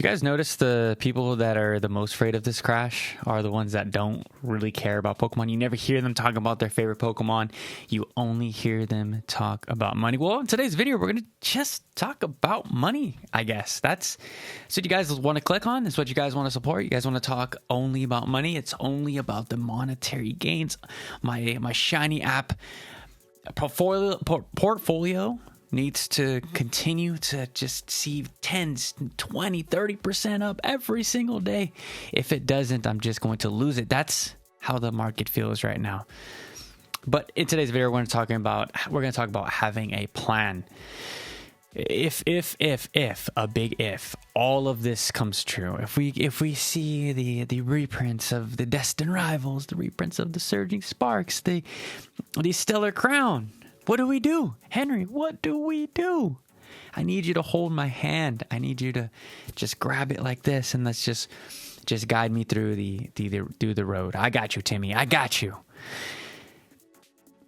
You guys notice the people that are the most afraid of this crash are the ones that don't really care about Pokemon. You never hear them talk about their favorite Pokemon. You only hear them talk about money. Well, in today's video, we're going to just talk about money, I guess. That's what you guys want to click on. It's what you guys want to support. You guys want to talk only about money. It's only about the monetary gains. My shiny app portfolio needs to continue to just see 10, 20, 30% up every single day. If it doesn't, I'm just going to lose it. That's how the market feels right now. But in today's video, we're going to talk about having a plan. If a big if all of this comes true, if we see the reprints of the Destined Rivals, the reprints of the Surging Sparks, the Stellar Crown, what do we do? Henry, what do we do? I need you to hold my hand. I need you to just grab it like this and let's just guide me through the road. I got you, Timmy. I got you.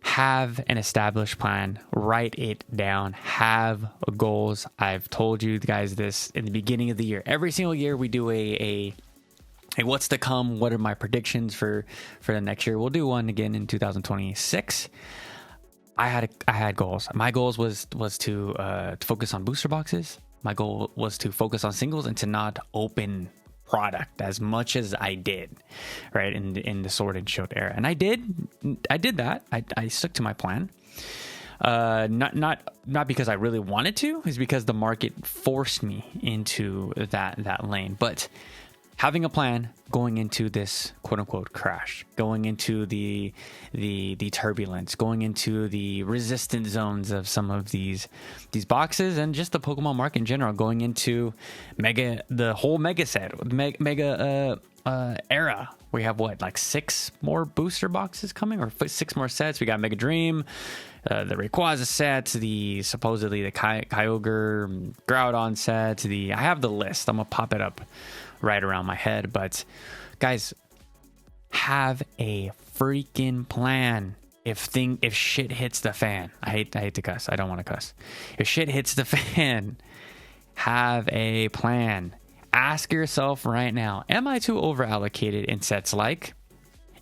Have an established plan. Write it down. Have goals. I've told you guys this in the beginning of the year. Every single year we do a what's to come. What are my predictions for the next year? We'll do one again in 2026. I had goals. My goals was to focus on booster boxes. My goal was to focus on singles and to not open product as much as I did, right, in the Sword and Shield era. And I did that. I stuck to my plan. Not because I really wanted to, it's because the market forced me into that lane. But having a plan going into this quote unquote crash, going into the turbulence, going into the resistance zones of some of these boxes and just the Pokemon market in general, going into the whole mega set, mega era. We have like 6 more booster boxes coming, or 6 more sets. We got Mega Dream, the Rayquaza set, supposedly the Kyogre Groudon set. I have the list. I'm gonna pop it up right around my head. But guys, have a freaking plan. If shit hits the fan, I hate to cuss. I don't want to cuss. If shit hits the fan, have a plan. Ask yourself right now, am I too over allocated in sets like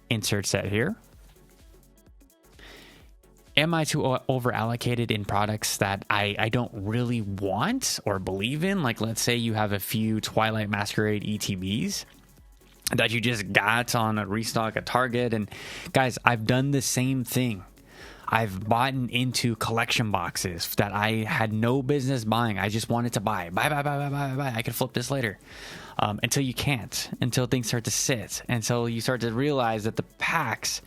insert set here? Am I too over allocated in products that I don't really want or believe in? Like, let's say you have a few Twilight Masquerade ETBs that you just got on a restock at Target. And guys, I've done the same thing. I've bought into collection boxes that I had no business buying. I just wanted to buy. I could flip this later. Until you can't. Until things start to sit. Until you start to realize that the packs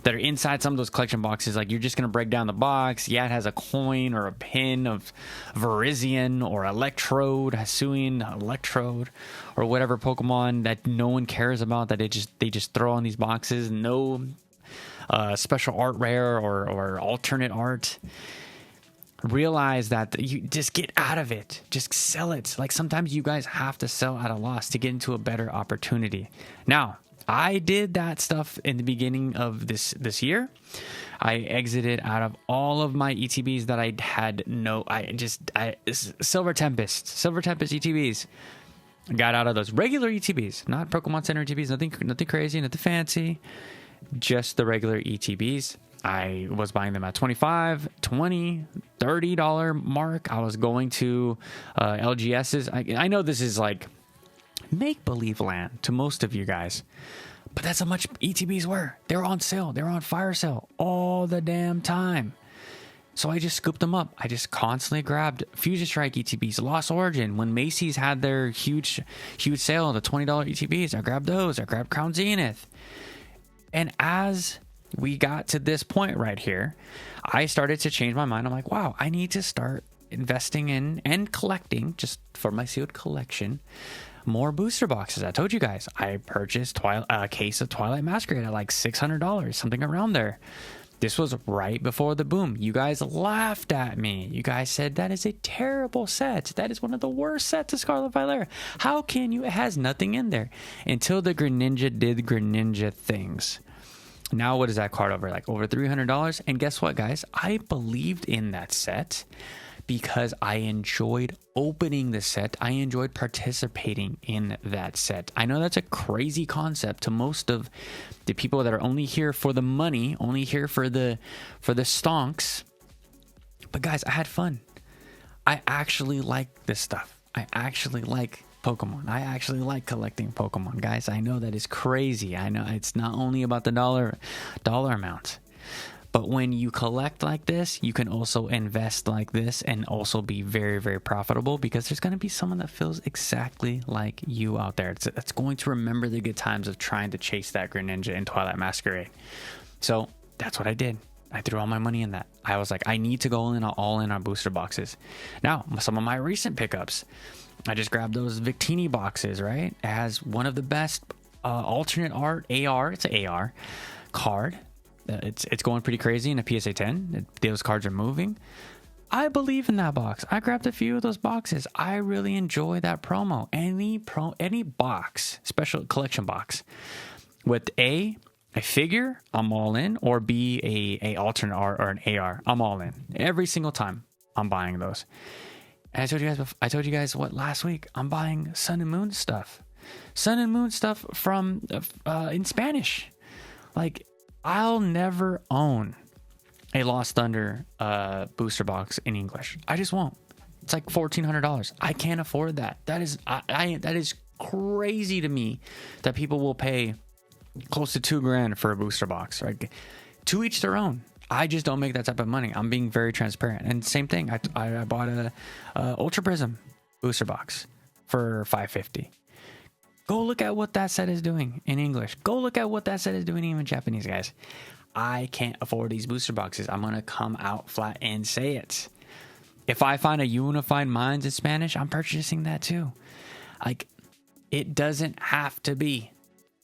that are inside some of those collection boxes, like, you're just going to break down the box. Yeah, it has a coin or a pin of Virizion or Electrode, Hisuian Electrode, or whatever Pokemon that no one cares about, that they just throw on these boxes. No special art rare or alternate art. Realize that you just get out of it. Just sell it. Like, sometimes you guys have to sell at a loss to get into a better opportunity. Now, I did that stuff in the beginning of this year. I exited out of all of my ETBs that I had Silver Tempest ETBs. I got out of those regular ETBs, not Pokemon Center ETBs, nothing crazy, nothing fancy, just the regular ETBs. I was buying them at $25, $20, $30 mark. I was going to LGS's. I know this is like make-believe land to most of you guys, but that's how much ETBs were. They were on sale. They were on fire sale all the damn time. So I just scooped them up. I just constantly grabbed Fusion Strike ETBs, Lost Origin. When Macy's had their huge sale, the $20 ETBs, I grabbed those. I grabbed Crown Zenith. And as we got to this point right here, I started to change my mind. I'm like, wow, I need to start investing in and collecting, just for my sealed collection, more booster boxes. I told you guys, I purchased a case of Twilight Masquerade at like $600, something around there. This was right before the boom. You guys laughed at me. You guys said, that is a terrible set. That is one of the worst sets of Scarlet Violet. How can you? It has nothing in there. Until the Greninja did Greninja things. Now what is that card over? Like over $300. And guess what, guys? I believed in that set because I enjoyed opening the set. I enjoyed participating in that set. I know that's a crazy concept to most of the people that are only here for the money, only here for the stonks. But guys, I had fun. I actually like this stuff. I actually like Pokemon. I actually like collecting Pokemon, guys. I know that is crazy. I know it's not only about the dollar amount. But when you collect like this, you can also invest like this and also be very, very profitable, because there's going to be someone that feels exactly like you out there. It's going to remember the good times of trying to chase that Greninja in Twilight Masquerade. So that's what I did. I threw all my money in that. I was like, I need to go all in on booster boxes. Now, some of my recent pickups, I just grabbed those Victini boxes, right? It has one of the best alternate art AR. It's an AR card. It's going pretty crazy in a PSA 10. Those cards are moving. I believe in that box. I grabbed a few of those boxes. I really enjoy that promo. Any box, special collection box with a figure, I'm all in, or B, a alternate art or an AR, I'm all in. Every single time I'm buying those. And I told you guys what last week, I'm buying Sun and Moon stuff. Sun and Moon stuff from in Spanish. Like, I'll never own a Lost Thunder booster box in English. I just won't. It's like $1,400. I can't afford that. That is that is crazy to me that people will pay close to $2,000 for a booster box. Right? To each their own. I just don't make that type of money. I'm being very transparent. And same thing. I bought a Ultra Prism booster box for $550. Go look at what that set is doing in English. Go look at what that set is doing even in Japanese, guys. I can't afford these booster boxes. I'm going to come out flat and say it. If I find a Unified Minds in Spanish, I'm purchasing that too. Like, it doesn't have to be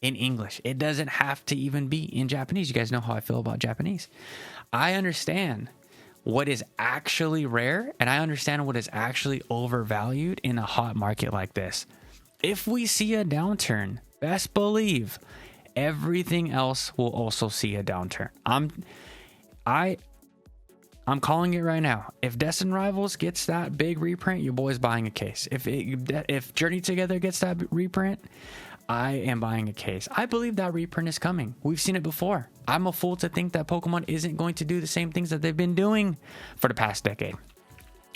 in English. It doesn't have to even be in Japanese. You guys know how I feel about Japanese. I understand what is actually rare, and I understand what is actually overvalued in a hot market like this. If we see a downturn, best believe everything else will also see a downturn. I'm calling it right now. If Destined Rivals gets that big reprint, your boy's buying a case. If Journey Together gets that reprint, I am buying a case. I believe that reprint is coming. We've seen it before. I'm a fool to think that Pokemon isn't going to do the same things that they've been doing for the past decade.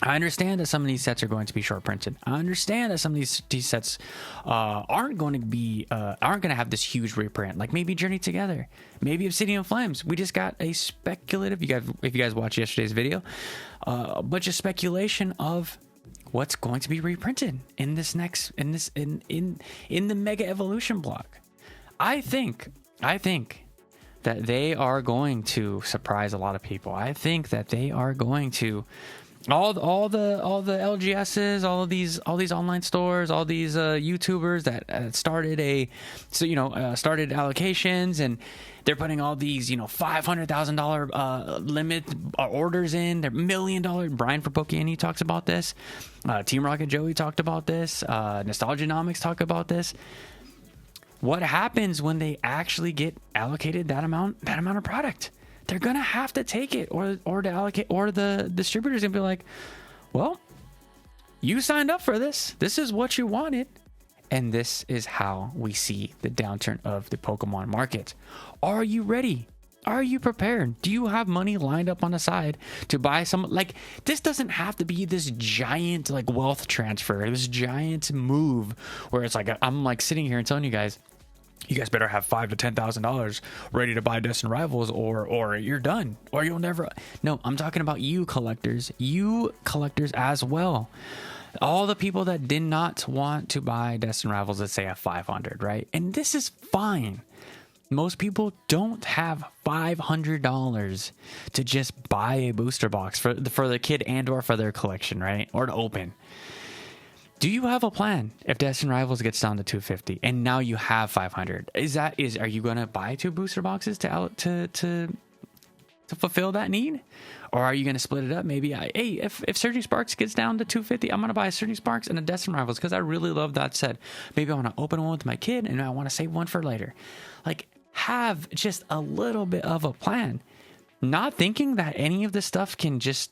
I understand that some of these sets are going to be short printed. I understand that some of these sets aren't going to have this huge reprint, like maybe Journey Together, maybe Obsidian Flames. We just got a speculative. If you guys watched yesterday's video, a bunch of speculation of what's going to be reprinted in the Mega Evolution block. I think that they are going to surprise a lot of people. I think that they are going to. All the LGSs, all these online stores, all these YouTubers that started started allocations, and they're putting all these $500,000 limit orders in. They're $1 million. Brian for Pokeani talks about this. Team Rocket Joey talked about this. Nostalgianomics talk about this. What happens when they actually get allocated that amount of product? They're gonna have to take it, or to allocate, or the distributor's gonna be like, well, you signed up for this. This is what you wanted. And this is how we see the downturn of the Pokemon market. Are you ready? Are you prepared? Do you have money lined up on the side to buy some? Like, this doesn't have to be this giant wealth transfer, this giant move where it's like I'm sitting here and telling you guys better have $5,000 to $10,000 ready to buy Destined Rivals, or you're done, or you'll never. No, I'm talking about you collectors as well. All the people that did not want to buy Destined Rivals, let's say at 500, right? And this is fine. Most people don't have $500 to just buy a booster box for the kid and or for their collection, right? Or to open. Do you have a plan if Destined Rivals gets down to 250 and now you have 500? Are you going to buy 2 booster boxes to fulfill that need? Or are you going to split it up? Maybe if Surging Sparks gets down to 250, I'm going to buy a Surging Sparks and a Destined Rivals because I really love that set. Maybe I want to open one with my kid and I want to save one for later. Have just a little bit of a plan. Not thinking that any of this stuff can just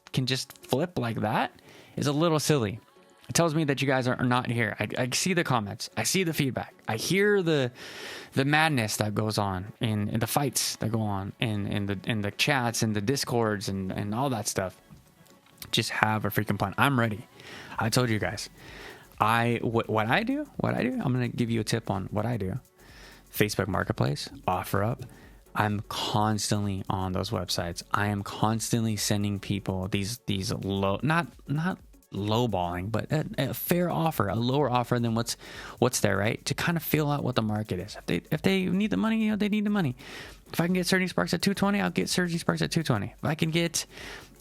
flip like that. is a little silly. It tells me that you guys are not here. I see the comments. I see the feedback. I hear the madness that goes on in the fights that go on in the chats and the discords and all that stuff. Just have a freaking plan. I'm ready. I told you guys. What I do. I'm gonna give you a tip on what I do. Facebook Marketplace, OfferUp. I'm constantly on those websites. I am constantly sending people these low, not lowballing, but a fair offer, a lower offer than what's there, right? To kind of feel out what the market is. If they need the money, they need the money. If I can get Surging Sparks at 220, I'll get Surging Sparks at 220. If I can get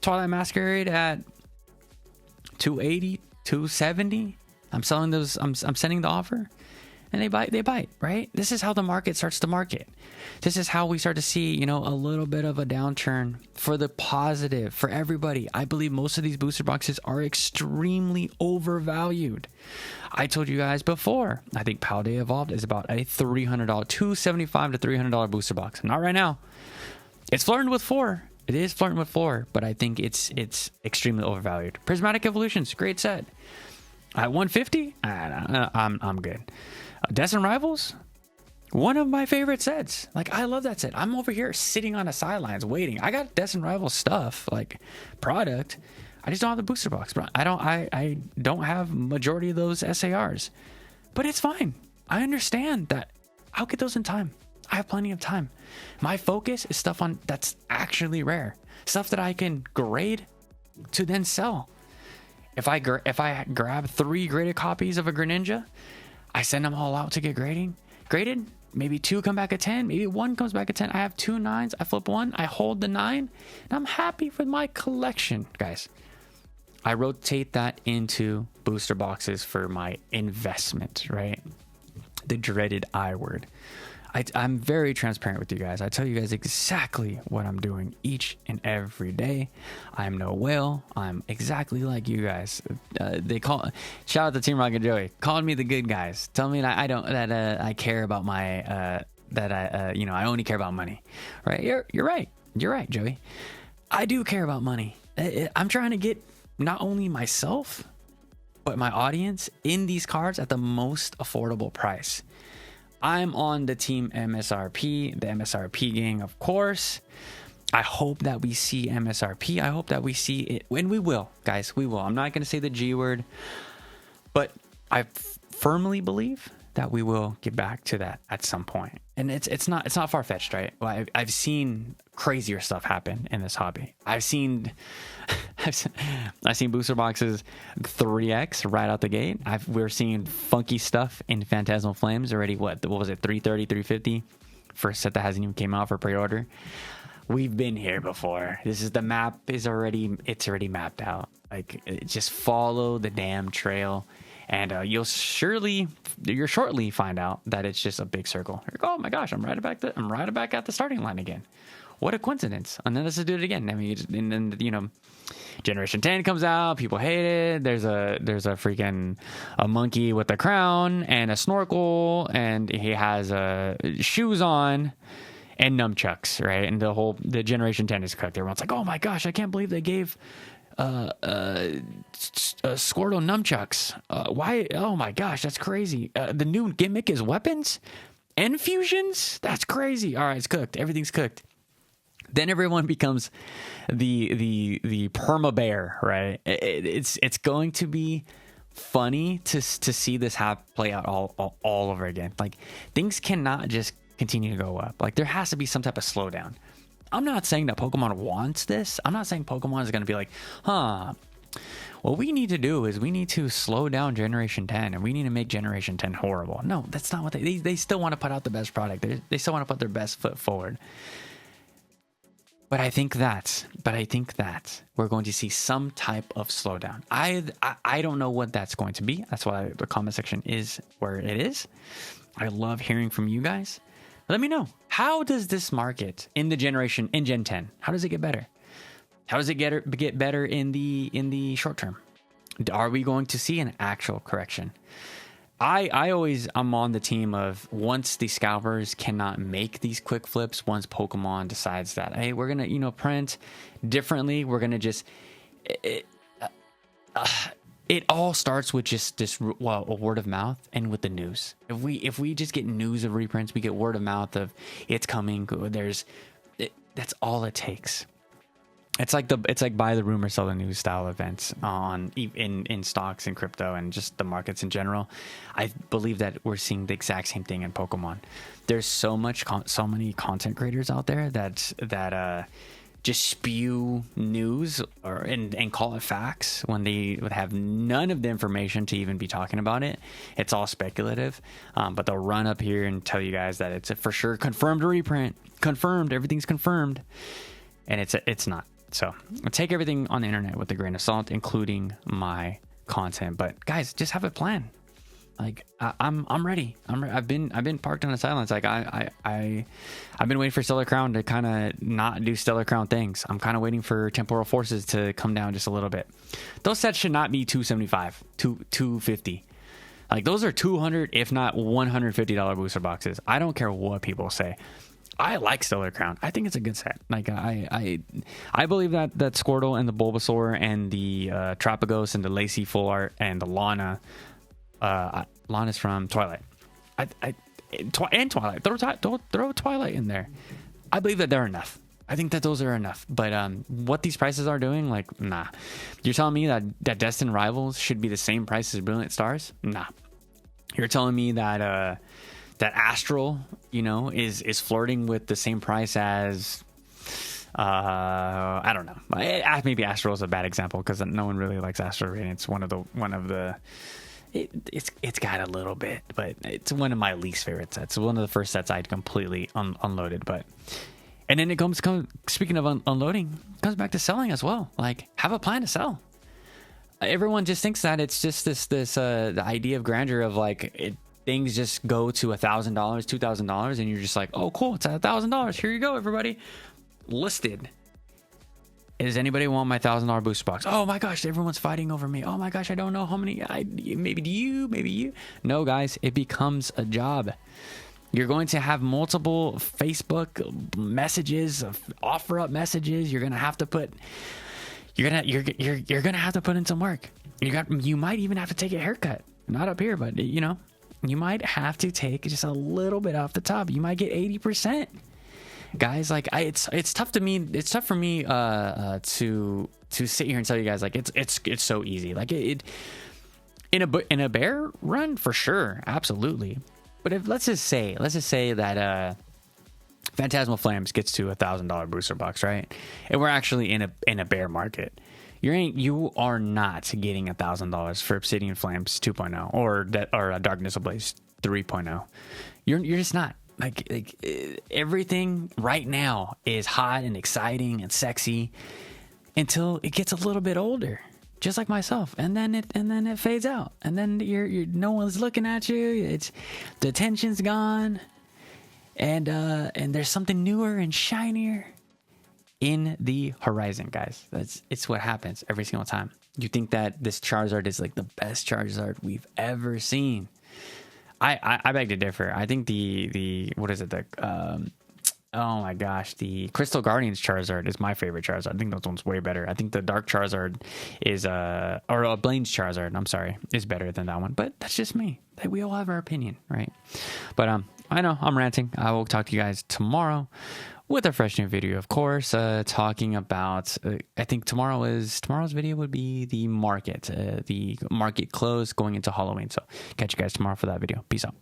Twilight Masquerade at 280, 270, I'm selling those. I'm sending the offer, and they bite, right? This is how the market starts to market. This is how we start to see, a little bit of a downturn for the positive for everybody. I believe most of these booster boxes are extremely overvalued. I told you guys before, I think Paldea Evolved is about a $300, $275 to $300 booster box. Not right now. It's flirting with 4. It is flirting with 4, but I think it's extremely overvalued. Prismatic Evolutions, great set. At 150, I'm good. Destin Rivals, one of my favorite sets. Like, I love that set. I'm over here sitting on the sidelines waiting. I got Destin Rivals stuff, like product. I just don't have the booster box, bro. I don't have majority of those SARs, but it's fine. I understand that. I'll get those in time. I have plenty of time. My focus is stuff on that's actually rare, stuff that I can grade to then sell. If I grab 3 graded copies of a Greninja, I send them all out to get graded. Maybe 2 come back at 10. Maybe 1 comes back at 10. I have 2 9s. I flip 1. I hold the 9. And I'm happy with my collection, guys. I rotate that into booster boxes for my investment, right? The dreaded I word. I'm very transparent with you guys. I tell you guys exactly what I'm doing each and every day. I'm no whale. I'm exactly like you guys. Shout out to Team Rocket Joey, calling me the good guys. Tell me that I care about my I only care about money. Right? You're right. You're right, Joey. I do care about money. I'm trying to get not only myself but my audience in these cards at the most affordable price. I'm on the team MSRP, the MSRP gang, of course. I hope that we see MSRP. I hope that we see it, and we will, guys. We will. I'm not going to say the G word, but I firmly believe that we will get back to that at some point. And it's not far-fetched, right? Well, I've seen crazier stuff happen in this hobby. I've seen booster boxes 3x right out the gate. We're seeing funky stuff in Phantasmal Flames already. What was it? 330, 350 for a set that hasn't even came out for pre-order. We've been here before. The map is already mapped out. Like, just follow the damn trail. And you'll shortly find out that it's just a big circle. You're like, oh my gosh, I'm right back at the starting line again. What a coincidence! And then let's just do it again. I mean, and then Generation 10 comes out. People hate it. There's a freaking a monkey with a crown and a snorkel, and he has shoes on and nunchucks, right? And the Generation 10 is cooked. Everyone's like, oh my gosh, I can't believe they gave Squirtle nunchucks. Why? Oh my gosh, that's crazy. The new gimmick is weapons and fusions. That's crazy. All right, it's cooked. Everything's cooked. Then everyone becomes the perma bear, right? It's going to be funny to see this play out all over again. Like, things cannot just continue to go up. Like, there has to be some type of slowdown. I'm not saying that Pokemon wants this. I'm not saying Pokemon is going to be like, what we need to do is we need to slow down Generation 10 and we need to make Generation 10 horrible. No, that's not what they still want to put out the best product. They still want to put their best foot forward. But I think that we're going to see some type of slowdown. I don't know what that's going to be. That's why the comment section is where it is. I love hearing from you guys. Let me know. How does this market in Gen 10? How does it get better? How does it get better in the short term? Are we going to see an actual correction? I'm on the team of, once the scalpers cannot make these quick flips, once Pokemon decides that, hey, we're gonna print differently, we're gonna just it all starts with just this, well, a word of mouth and with the news. If we just get news of reprints, we get word of mouth of it's coming. That's all it takes. It's like buy the rumor, sell the news style events in stocks and crypto and just the markets in general. I believe that we're seeing the exact same thing in Pokemon. There's so many content creators out there that just spew news and call it facts when they would have none of the information to even be talking about it. It's all speculative, but they'll run up here and tell you guys that it's a for sure confirmed reprint, confirmed, everything's confirmed, and it's not. So take everything on the internet with a grain of salt, including my content. But guys, just have a plan. Like I'm ready. I've been parked on the sidelines. Like I've been waiting for Stellar Crown to kind of not do Stellar Crown things. I'm kind of waiting for Temporal Forces to come down just a little bit. Those sets should not be 275, 250. Like those are $200, if not $150 booster boxes. I don't care what people say. I like Stellar Crown. I think it's a good set. Like I believe that Squirtle and the Bulbasaur and the Trapagos and the Lacey Full Art and the Lana. Lana's from Twilight. And Twilight. Throw Twilight in there. I believe that they're enough. I think that those are enough. But what these prices are doing, like, nah. You're telling me that Destined Rivals should be the same price as Brilliant Stars? Nah. You're telling me that that Astral, is flirting with the same price as I don't know. Maybe Astral is a bad example because no one really likes Astral, and it's one of the. It's got a little bit, but it's one of my least favorite sets. One of the first sets I'd completely unloaded, and then it comes speaking of unloading, it comes back to selling as well. Like, have a plan to sell. Everyone just thinks that it's just this the idea of grandeur of like things just go to $1,000, $2,000, and you're just like, oh cool, it's at $1,000. Here you go, everybody. Listed. Does anybody want my $1,000 booster box? Oh my gosh, everyone's fighting over me. Oh my gosh, I don't know how many. Maybe you. No, guys, it becomes a job. You're going to have multiple Facebook messages, offer up messages. You're gonna have to put. You're gonna have to put in some work. You might even have to take a haircut. Not up here, but you might have to take just a little bit off the top. You might get 80%. Guys, like it's tough to me. It's tough for me to sit here and tell you guys like it's so easy. Like it in a bear run for sure, absolutely. But if let's just say that Phantasmal Flames gets to $1,000 booster box, right? And we're actually in a bear market. You are not getting $1,000 for Obsidian Flames 2.0 or Darkness Ablaze 3.0. You're just not. Like everything right now is hot and exciting and sexy until it gets a little bit older, just like myself, and then it fades out, and then you're no one's looking at you. The tension's gone, and there's something newer and shinier in the horizon, guys. It's what happens every single time. You think that this Charizard is like the best Charizard we've ever seen. I beg to differ. I think the what is it? Oh my gosh, the Crystal Guardians Charizard is my favorite Charizard. I think that one's way better. I think the Dark Charizard is or Blaine's Charizard, I'm sorry, is better than that one. But that's just me. We all have our opinion, right? But I know I'm ranting. I will talk to you guys tomorrow with a fresh new video, of course, talking about, I think tomorrow's video would be the market close going into Halloween. So catch you guys tomorrow for that video. Peace out.